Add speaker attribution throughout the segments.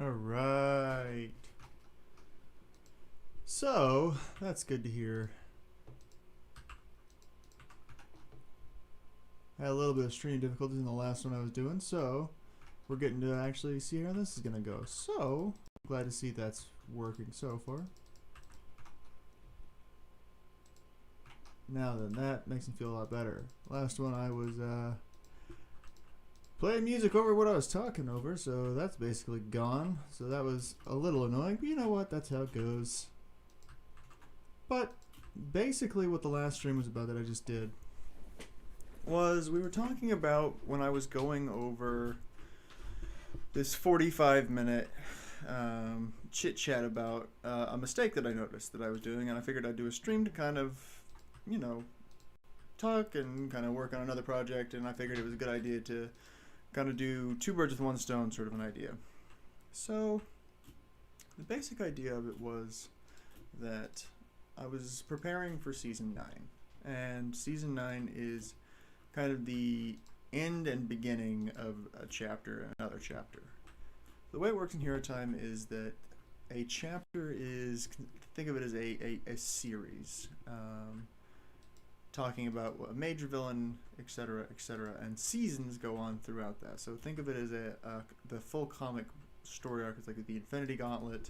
Speaker 1: All right. So, that's good to hear. I had a little bit of stream difficulties in the last one I was doing, so we're getting to actually see how this is going to go. So, glad to see that's working so far. Now then, that makes me feel a lot better. Last one I was playing music over what I was talking over, so that's basically gone. So that was a little annoying, but you know what? That's how it goes. But basically what the last stream was about that I just did was we were talking about when I was going over this 45-minute chit-chat about a mistake that I noticed that I was doing, and I figured I'd do a stream to kind of, you know, talk and kind of work on another project, and I figured it was a good idea to kind of do two birds with one stone sort of an idea. So the basic idea of it was that I was preparing for Season 9, and Season 9 is kind of the end and beginning of a chapter and another chapter. The way it works in Hero Time is that a chapter is, think of it as a series, talking about a major villain, etc., etc., and seasons go on throughout that. So think of it as the full comic story arc is like the Infinity Gauntlet,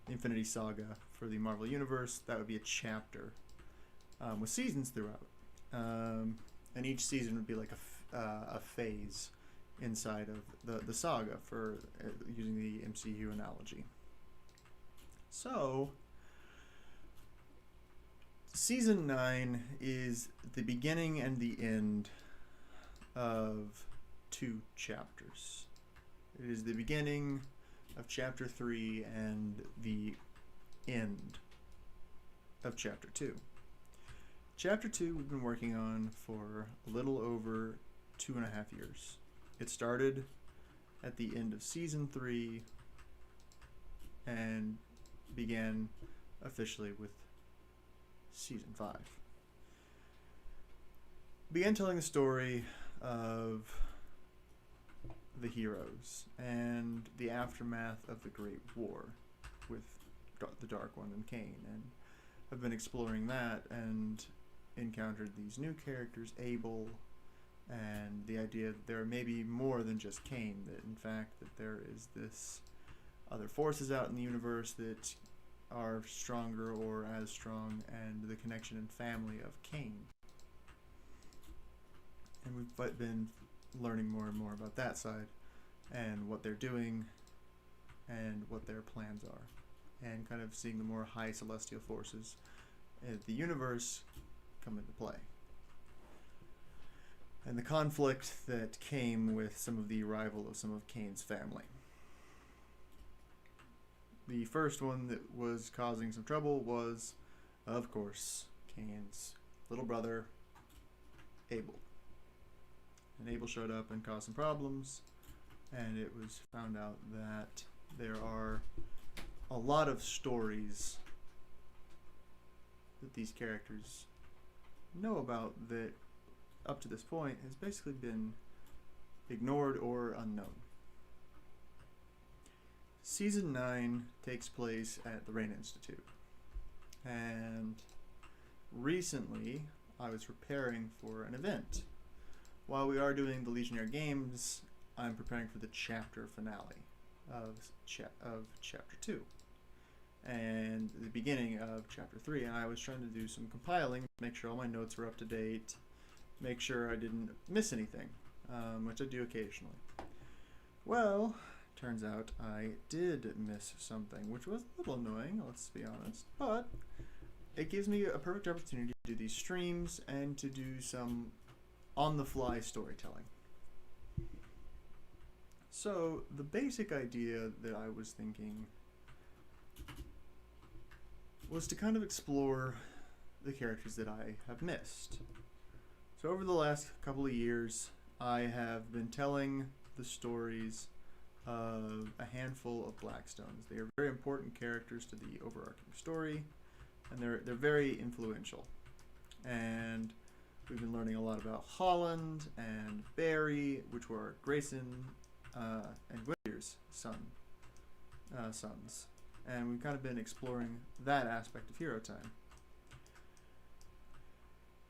Speaker 1: the Infinity Saga for the Marvel Universe. That would be a chapter with seasons throughout, and each season would be like a phase inside of the saga, for using the MCU analogy. So Season 9 is the beginning and the end of two chapters. It is the beginning of Chapter 3 and the end of Chapter 2. Chapter 2 we've been working on for a little over 2.5 years. It started at the end of Season 3 and began officially with Season 5. Began telling the story of the heroes and the aftermath of the Great War with the Dark One and Cain, and I've been exploring that and encountered these new characters, Abel, and the idea that there may be more than just Cain, that in fact that there is this other forces out in the universe that are stronger or as strong, and the connection and family of Cain. And we've been learning more and more about that side and what they're doing and what their plans are, and kind of seeing the more high celestial forces in the universe come into play, and the conflict that came with some of the arrival of some of Cain's family. The first one that was causing some trouble was, of course, Cain's little brother, Abel. And Abel showed up and caused some problems, and it was found out that there are a lot of stories that these characters know about that up to this point has basically been ignored or unknown. Season 9 takes place at the Rain Institute, and recently I was preparing for an event. While we are doing the Legionnaire Games, I'm preparing for the chapter finale of Chapter 2 and the beginning of Chapter 3, and I was trying to do some compiling, make sure all my notes were up to date, make sure I didn't miss anything, which I do occasionally. Well, turns out I did miss something, which was a little annoying, let's be honest, but it gives me a perfect opportunity to do these streams and to do some on-the-fly storytelling. So the basic idea that I was thinking was to kind of explore the characters that I have missed. So over the last couple of years, I have been telling the stories of a handful of Blackstones. They are very important characters to the overarching story, and they're very influential. And we've been learning a lot about Holland and Barry, which were Grayson and Whittier's son. sons. And we've kind of been exploring that aspect of hero time.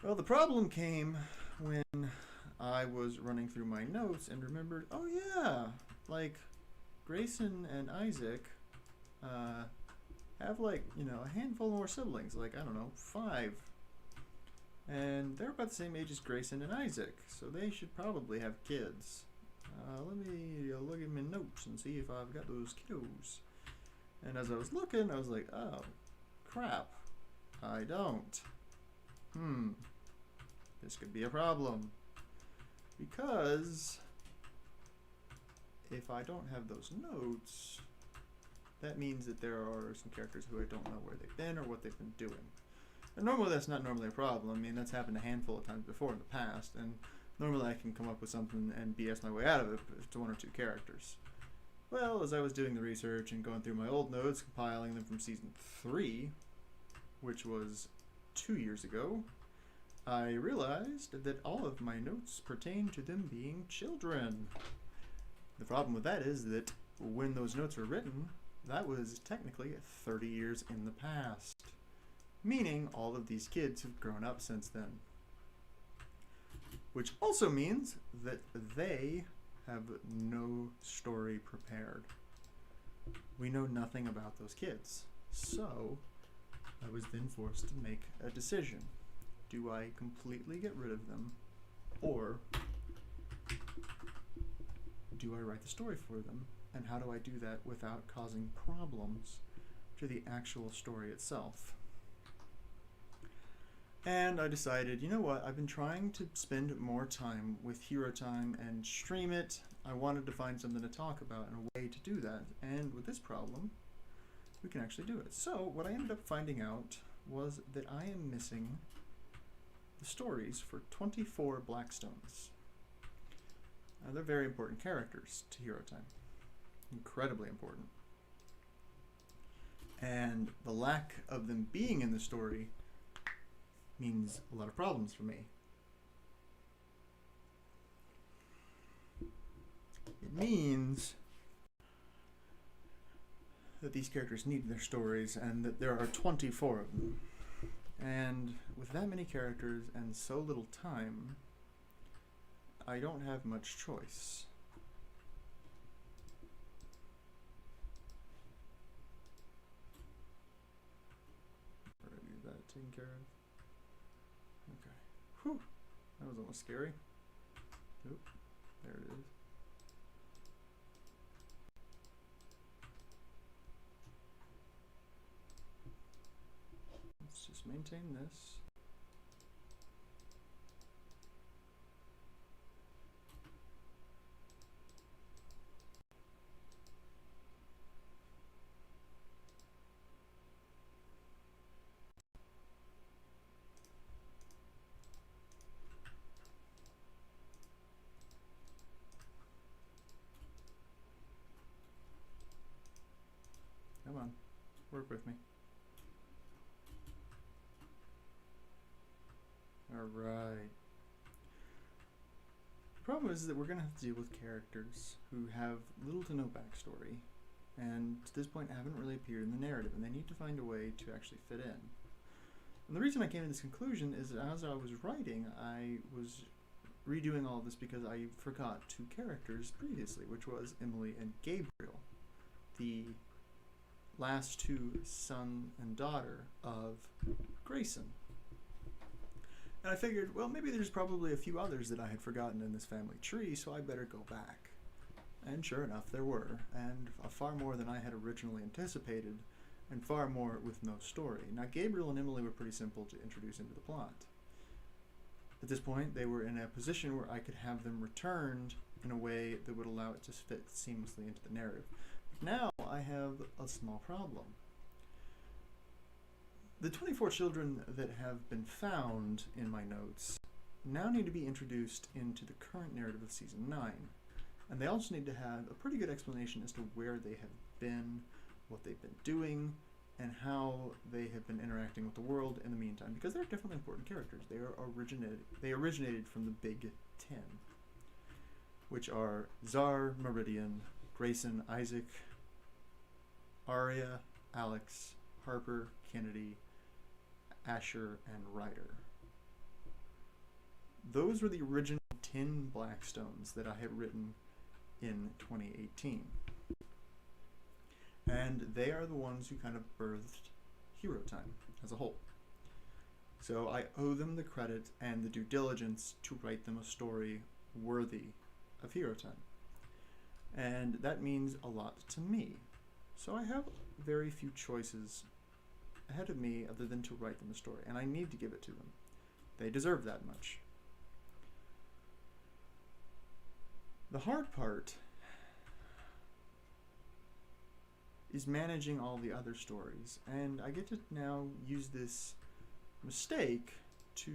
Speaker 1: Well, the problem came when I was running through my notes and remembered, oh yeah, like Grayson and Isaac have like, you know, a handful more siblings, like, I don't know, 5. And they're about the same age as Grayson and Isaac, so they should probably have kids. Let me look at my notes and see if I've got those kiddos. And as I was looking, I was like, oh, crap, I don't. This could be a problem. Because if I don't have those notes, that means that there are some characters who I don't know where they've been or what they've been doing. And normally that's not normally a problem. I mean, that's happened a handful of times before in the past, and normally I can come up with something and BS my way out of it to 1 or 2 characters. Well, as I was doing the research and going through my old notes, compiling them from season 3, which was 2 years ago, I realized that all of my notes pertain to them being children. The problem with that is that when those notes were written, that was technically 30 years in the past. Meaning all of these kids have grown up since then. Which also means that they have no story prepared. We know nothing about those kids. So I was then forced to make a decision. Do I completely get rid of them, or do I write the story for them? And how do I do that without causing problems to the actual story itself? And I decided, you know what, I've been trying to spend more time with Hero Time and stream it. I wanted to find something to talk about and a way to do that. And with this problem, we can actually do it. So what I ended up finding out was that I am missing the stories for 24 Blackstones. They're very important characters to Hero Time. Incredibly important. And the lack of them being in the story means a lot of problems for me. It means that these characters need their stories and that there are 24 of them. And with that many characters and so little time, I don't have much choice. Already that taken care of. Okay. Whew. That was almost scary. Oop. There it is. Let's just maintain this. Come on, work with me. Alright. The problem is that we're going to have to deal with characters who have little to no backstory, and to this point haven't really appeared in the narrative, and they need to find a way to actually fit in. And the reason I came to this conclusion is that as I was writing, I was redoing all of this because I forgot 2 characters previously, which was Emily and Gabriel, the last 2 son and daughter of Grayson. And I figured, well, maybe there's probably a few others that I had forgotten in this family tree, so I better go back. And sure enough, there were, and far more than I had originally anticipated, and far more with no story. Now, Gabriel and Emily were pretty simple to introduce into the plot. At this point, they were in a position where I could have them returned in a way that would allow it to fit seamlessly into the narrative. Now I have a small problem. The 24 children that have been found in my notes now need to be introduced into the current narrative of Season 9. And they also need to have a pretty good explanation as to where they have been, what they've been doing, and how they have been interacting with the world in the meantime, because they're definitely important characters. They originated from the Big Ten, which are Czar, Meridian, Grayson, Isaac, Arya, Alex, Harper, Kennedy, Asher, and Ryder. Those were the original 10 Blackstones that I had written in 2018. And they are the ones who kind of birthed Hero Time as a whole. So I owe them the credit and the due diligence to write them a story worthy of Hero Time. And that means a lot to me. So I have very few choices ahead of me other than to write them a story, and I need to give it to them. They deserve that much. The hard part is managing all the other stories, and I get to now use this mistake to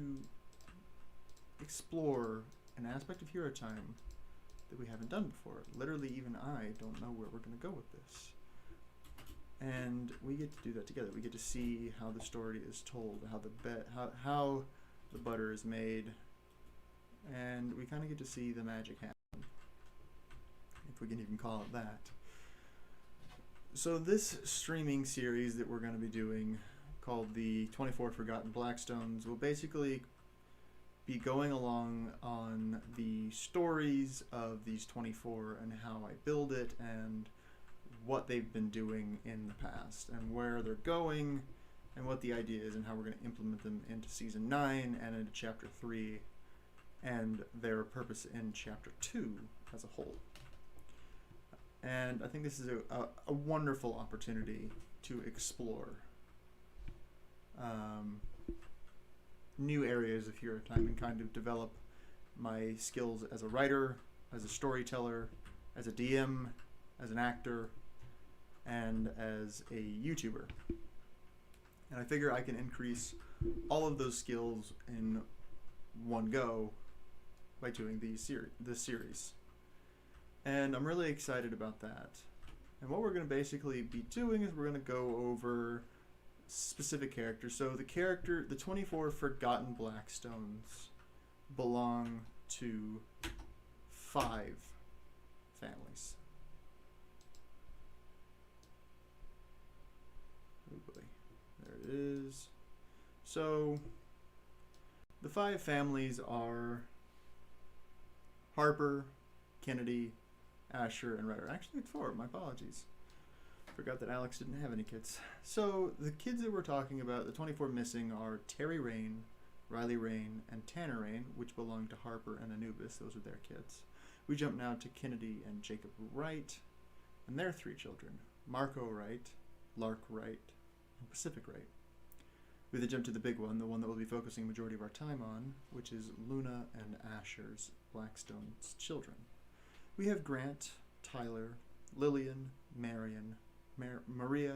Speaker 1: explore an aspect of Hero Time that we haven't done before. Literally, even I don't know where we're going to go with this. And we get to do that together. We get to see how the story is told, how the butter is made, and we kind of get to see the magic happen, if we can even call it that. So this streaming series that we're going to be doing, called the 24 Forgotten Blackstones, will basically be going along on the stories of these 24 and how I build it and what they've been doing in the past and where they're going and what the idea is and how we're going to implement them into Season 9 and into Chapter 3 and their purpose in Chapter 2 as a whole. And I think this is a wonderful opportunity to explore new areas of Hero Time and kind of develop my skills as a writer, as a storyteller, as a DM, as an actor, and as a YouTuber. And I figure I can increase all of those skills in one go by doing this series. And I'm really excited about that. And what we're going to basically be doing is we're going to go over specific characters. So the 24 Forgotten Blackstones belong to 5 families. Oh boy, there it is. So the 5 families are Harper, Kennedy, Asher, and Ryder. Actually, it's 4. My apologies. Forgot that Alex didn't have any kids. So the kids that we're talking about, the 24 missing, are Terry Rain, Riley Rain, and Tanner Rain, which belong to Harper and Anubis. Those are their kids. We jump now to Kennedy and Jacob Wright, and their 3 children, Marco Wright, Lark Wright, and Pacific Wright. We then jump to the big one, the one that we'll be focusing the majority of our time on, which is Luna and Asher's Blackstone's children. We have Grant, Tyler, Lillian, Marion, Maria,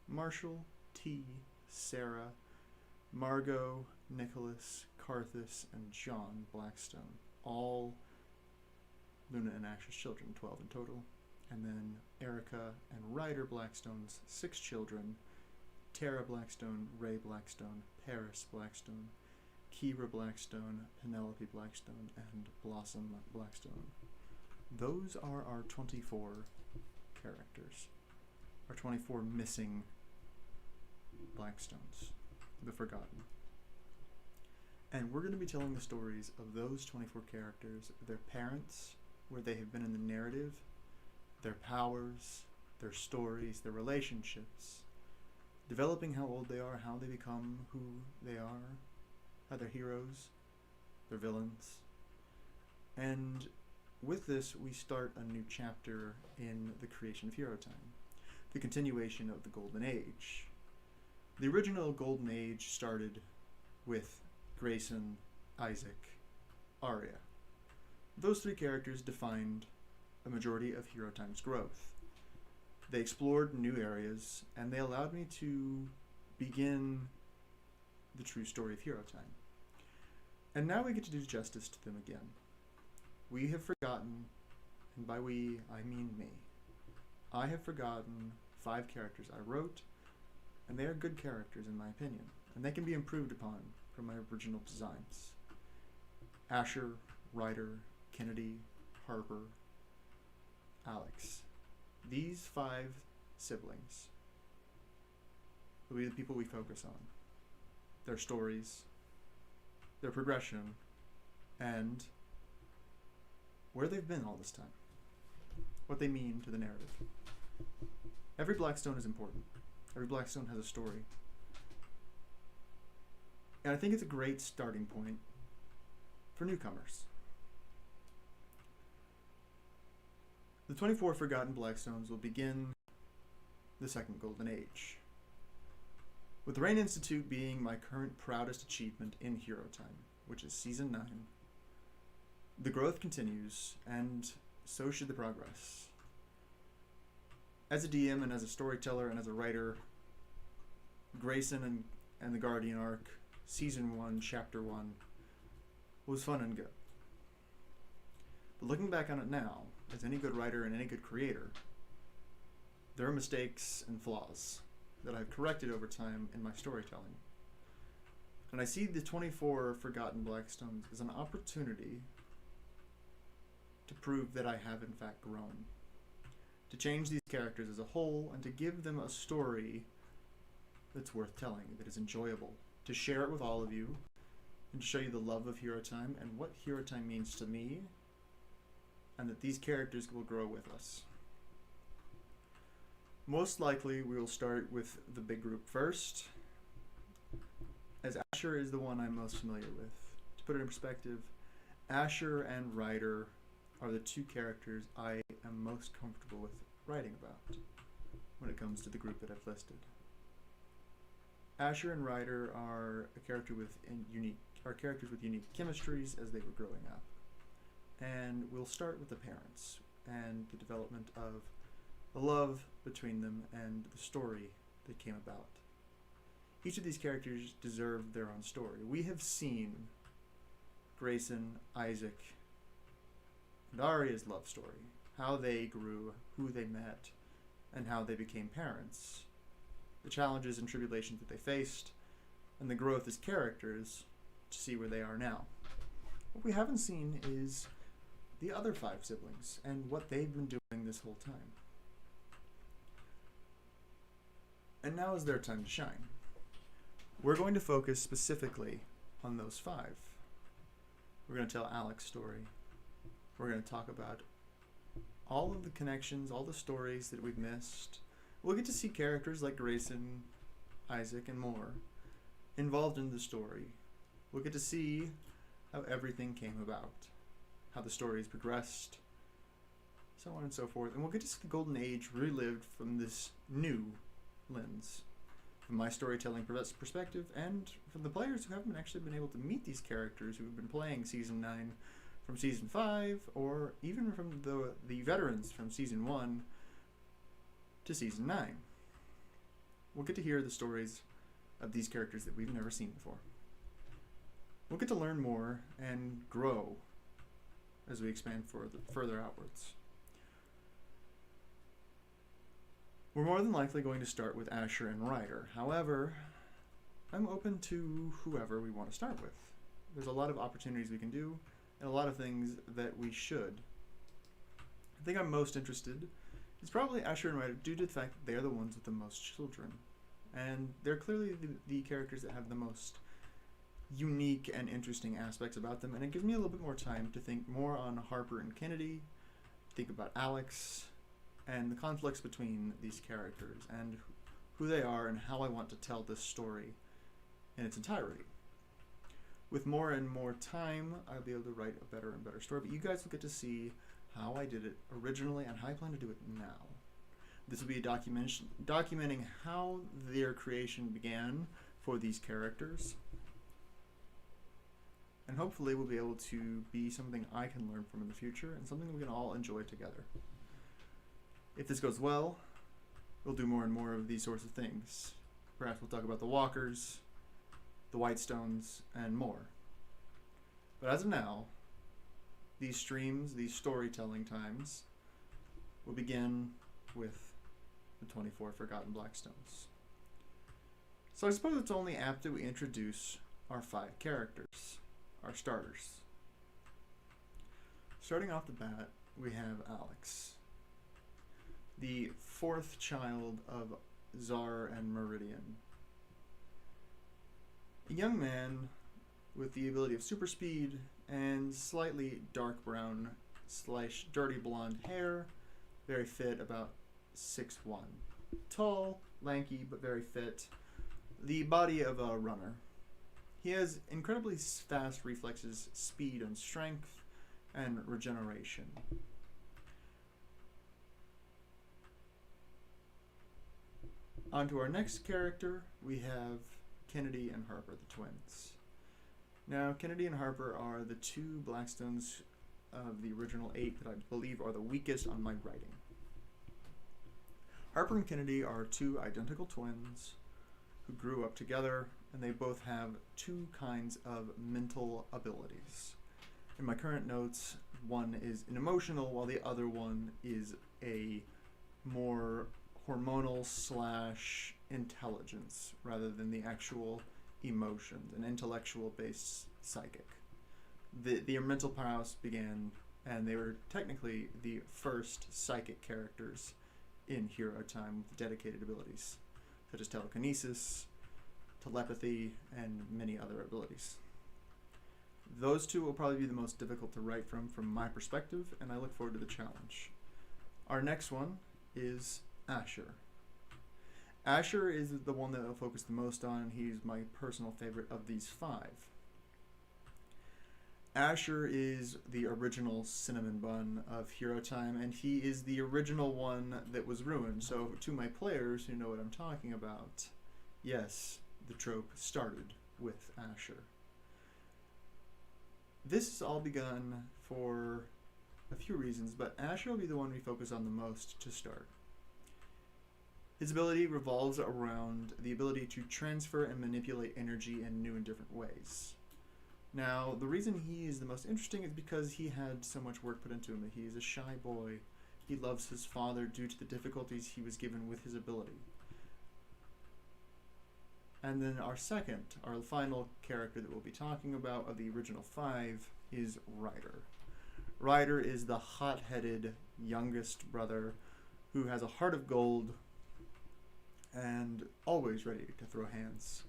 Speaker 1: Marshall, T, Sarah, Margot, Nicholas, Carthus, and John Blackstone. All Luna and Asher's children, 12 in total. And then Erica and Ryder Blackstone's 6 children, Tara Blackstone, Ray Blackstone, Paris Blackstone, Kira Blackstone, Penelope Blackstone, and Blossom Blackstone. Those are our 24 characters. Our 24 missing Blackstones, the Forgotten. And we're going to be telling the stories of those 24 characters, their parents, where they have been in the narrative, their powers, their stories, their relationships, developing how old they are, how they become who they are, how they're heroes, they're villains. And with this, we start a new chapter in the creation of Hero Time, the continuation of the Golden Age. The original Golden Age started with Grayson, Isaac, Arya. Those 3 characters defined a majority of Hero Time's growth. They explored new areas, and they allowed me to begin the true story of Hero Time. And now we get to do justice to them again. We have forgotten, and by we, I mean me. I have forgotten 5 characters I wrote, and they are good characters in my opinion, and they can be improved upon from my original designs. Asher, Ryder, Kennedy, Harper, Alex. These 5 siblings. They'll be the people we focus on. Their stories, their progression, and where they've been all this time. What they mean to the narrative. Every Blackstone is important. Every Blackstone has a story. And I think it's a great starting point for newcomers. The 24 Forgotten Blackstones will begin the Second Golden Age, with the Rain Institute being my current proudest achievement in Hero Time, which is Season 9. The growth continues, and so should the progress. As a DM and as a storyteller and as a writer, Grayson and the Guardian arc, Season 1, Chapter 1, was fun and good. But looking back on it now, as any good writer and any good creator, there are mistakes and flaws that I've corrected over time in my storytelling. And I see the 24 Forgotten Blackstones as an opportunity to prove that I have in fact grown. To change these characters as a whole and to give them a story that's worth telling, that is enjoyable. To share it with all of you and to show you the love of Hero Time and what Hero Time means to me, and that these characters will grow with us. Most likely we will start with the big group first, as Asher is the one I'm most familiar with. To put it in perspective, Asher and Ryder are the two characters I am most comfortable with writing about when it comes to the group that I've listed. Asher and Ryder are characters with unique chemistries as they were growing up. And we'll start with the parents and the development of the love between them and the story that came about. Each of these characters deserve their own story. We have seen Grayson, Isaac, and Arya's love story, how they grew, who they met, and how they became parents, the challenges and tribulations that they faced, and the growth as characters to see where they are now. What we haven't seen is the other 5 siblings and what they've been doing this whole time. And now is their time to shine. We're going to focus specifically on those 5. We're going to tell Alex's story. We're going to talk about all of the connections, all the stories that we've missed. We'll get to see characters like Grayson, Isaac, and more involved in the story. We'll get to see how everything came about, how the stories progressed, so on and so forth. And we'll get to see the Golden Age relived from this new lens, from my storytelling perspective, and from the players who haven't actually been able to meet these characters who have been playing Season 9 from Season 5, or even from the veterans from Season 1 to Season 9. We'll get to hear the stories of these characters that we've never seen before. We'll get to learn more and grow as we expand further outwards. We're more than likely going to start with Asher and Ryder. However, I'm open to whoever we want to start with. There's a lot of opportunities we can do, and a lot of things that we should. I think I'm most interested is probably Asher and Ryder, due to the fact that they're the ones with the most children. And they're clearly the characters that have the most unique and interesting aspects about them, and it gives me a little bit more time to think more on Harper and Kennedy, think about Alex, and the conflicts between these characters, and who they are, and how I want to tell this story in its entirety. With more and more time, I'll be able to write a better and better story, but you guys will get to see how I did it originally and how I plan to do it now. This will be a documenting how their creation began for these characters, and hopefully we'll be able to be something I can learn from in the future and something we can all enjoy together. If this goes well, we'll do more and more of these sorts of things. Perhaps we'll talk about the Walkers, the Whitestones, and more. But as of now, these streams, these storytelling times, will begin with the 24 Forgotten Blackstones. So I suppose it's only apt that we introduce our 5 characters, our starters. Starting off the bat, we have Alex, the fourth child of Czar and Meridian. A young man with the ability of super speed and slightly dark brown / dirty blonde hair, very fit, about 6'1". Tall, lanky, but very fit. The body of a runner. He has incredibly fast reflexes, speed and strength, and regeneration. On to our next character, we have Kennedy and Harper, the twins. Now, Kennedy and Harper are the two Blackstones of the original 8 that I believe are the weakest on my writing. Harper and Kennedy are two identical twins who grew up together, and they both have two kinds of mental abilities. In my current notes, one is an emotional, while the other one is a more hormonal / intelligence, rather than the actual emotions, an intellectual-based psychic. Their mental prowess began, and they were technically the first psychic characters in Hero Time with dedicated abilities, such as telekinesis, telepathy, and many other abilities. Those two will probably be the most difficult to write from my perspective, and I look forward to the challenge. Our next one is Asher. Asher is the one that I'll focus the most on. He's my personal favorite of these 5. Asher is the original Cinnamon Bun of Hero Time, and he is the original one that was ruined. So to my players who know what I'm talking about, yes, the trope started with Asher. This has all begun for a few reasons, but Asher will be the one we focus on the most to start. His ability revolves around the ability to transfer and manipulate energy in new and different ways. Now, the reason he is the most interesting is because he had so much work put into him. He is a shy boy. He loves his father due to the difficulties he was given with his ability. And then our final character that we'll be talking about of the original 5 is Ryder. Ryder is the hot-headed youngest brother who has a heart of gold and always ready to throw hands.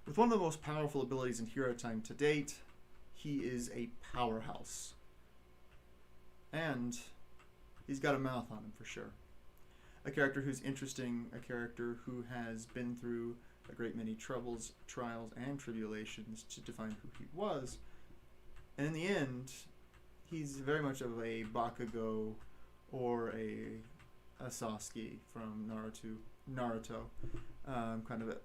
Speaker 1: With one of the most powerful abilities in Hero Time to date, he is a powerhouse. And he's got a mouth on him for sure. A character who's interesting, a character who has been through a great many troubles, trials, and tribulations to define who he was. And in the end, he's very much of a Bakugo or a Sasuke from Naruto kind of a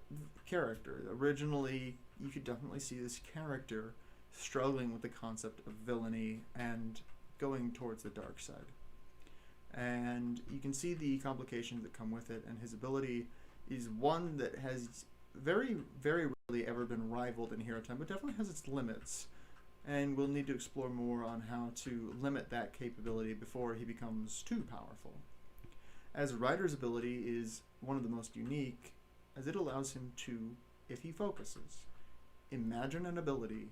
Speaker 1: character. Originally, you could definitely see this character struggling with the concept of villainy and going towards the dark side. And you can see the complications that come with it, and his ability is one that has very, very rarely ever been rivaled in Hero Time, but definitely has its limits. And we'll need to explore more on how to limit that capability before he becomes too powerful. As Ryder's ability is one of the most unique, as it allows him to, if he focuses, imagine an ability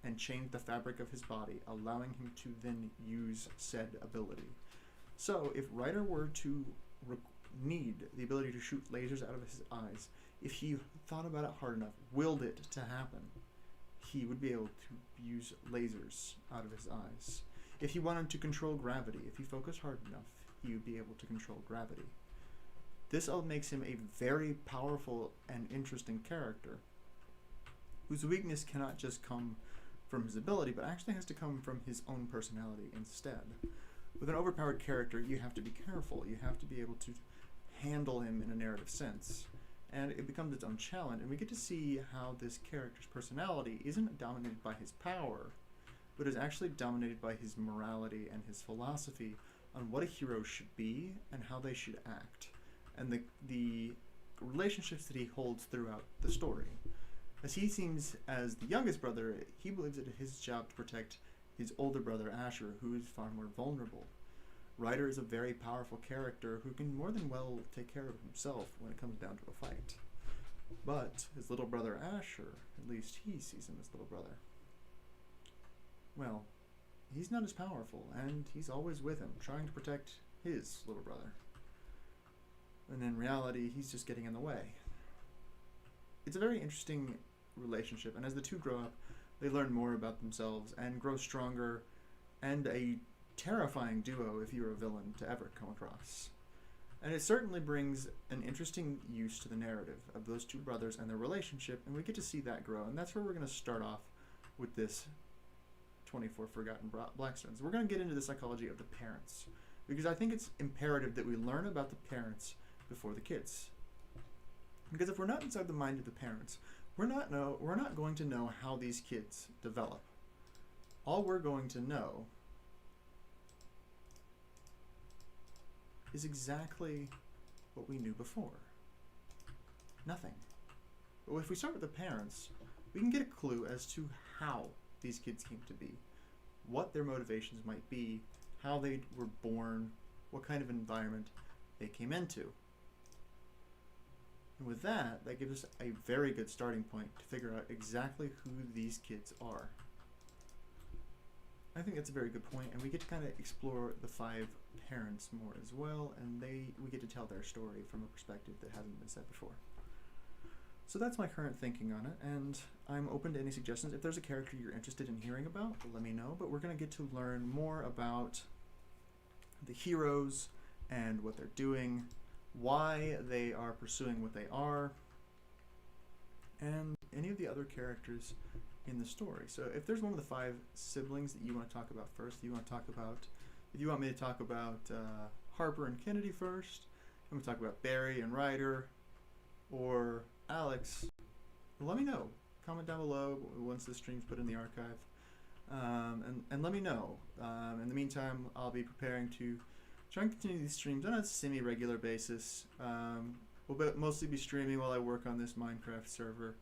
Speaker 1: and change the fabric of his body, allowing him to then use said ability. So if Ryder were to need the ability to shoot lasers out of his eyes, if he thought about it hard enough, willed it to happen, he would be able to use lasers out of his eyes. If he wanted to control gravity, if he focused hard enough, he would be able to control gravity. This all makes him a very powerful and interesting character, whose weakness cannot just come from his ability, but actually has to come from his own personality instead. With an overpowered character, you have to be careful. You have to be able to handle him in a narrative sense. And it becomes its own challenge, and we get to see how this character's personality isn't dominated by his power, but is actually dominated by his morality and his philosophy on what a hero should be and how they should act, and the relationships that he holds throughout the story. As he seems as the youngest brother, he believes it is his job to protect his older brother Asher, who is far more vulnerable. Ryder is a very powerful character who can more than well take care of himself when it comes down to a fight. But his little brother Asher, at least he sees him as little brother, well, he's not as powerful, and he's always with him, trying to protect his little brother. and in reality, he's just getting in the way. It's a very interesting relationship, and as the two grow up, they learn more about themselves and grow stronger, and a terrifying duo if you're a villain to ever come across. And it certainly brings an interesting use to the narrative of those two brothers and their relationship, and we get to see that grow, and that's where we're going to start off with this 24 Forgotten Blackstones. We're going to get into the psychology of the parents, because I think it's imperative that we learn about the parents before the kids. Because if we're not inside the mind of the parents, we're not going to know how these kids develop. All we're going to know is exactly what we knew before. Nothing. But if we start with the parents, we can get a clue as to how these kids came to be, what their motivations might be, how they were born, what kind of environment they came into. And with that, that gives us a very good starting point to figure out exactly who these kids are. I think that's a very good point, and we get to kind of explore the 5 parents more as well, and we get to tell their story from a perspective that hasn't been said before. So that's my current thinking on it, and I'm open to any suggestions. If there's a character you're interested in hearing about, let me know, but we're going to get to learn more about the heroes and what they're doing, why they are pursuing what they are, and any of the other characters in the story. So if there's one of the 5 siblings that you want to talk about first, if you want me to talk about Harper and Kennedy first, I'm going to talk about Barry and Ryder, or Alex, let me know. Comment down below once the stream's put in the archive, and let me know. In the meantime, I'll be preparing to try and continue these streams on a semi-regular basis. We'll mostly be streaming while I work on this Minecraft server,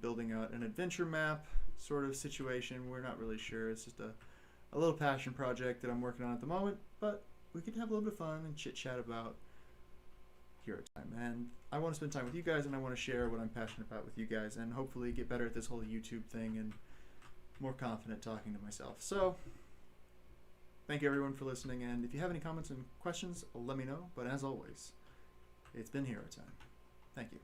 Speaker 1: building out an adventure map sort of situation. We're not really sure. It's just a little passion project that I'm working on at the moment, but we could have a little bit of fun and chit-chat about Hero Time. And I want to spend time with you guys, and I want to share what I'm passionate about with you guys, and hopefully get better at this whole YouTube thing and more confident talking to myself. So thank you everyone for listening, and if you have any comments and questions, let me know. But as always, it's been Hero Time. Thank you.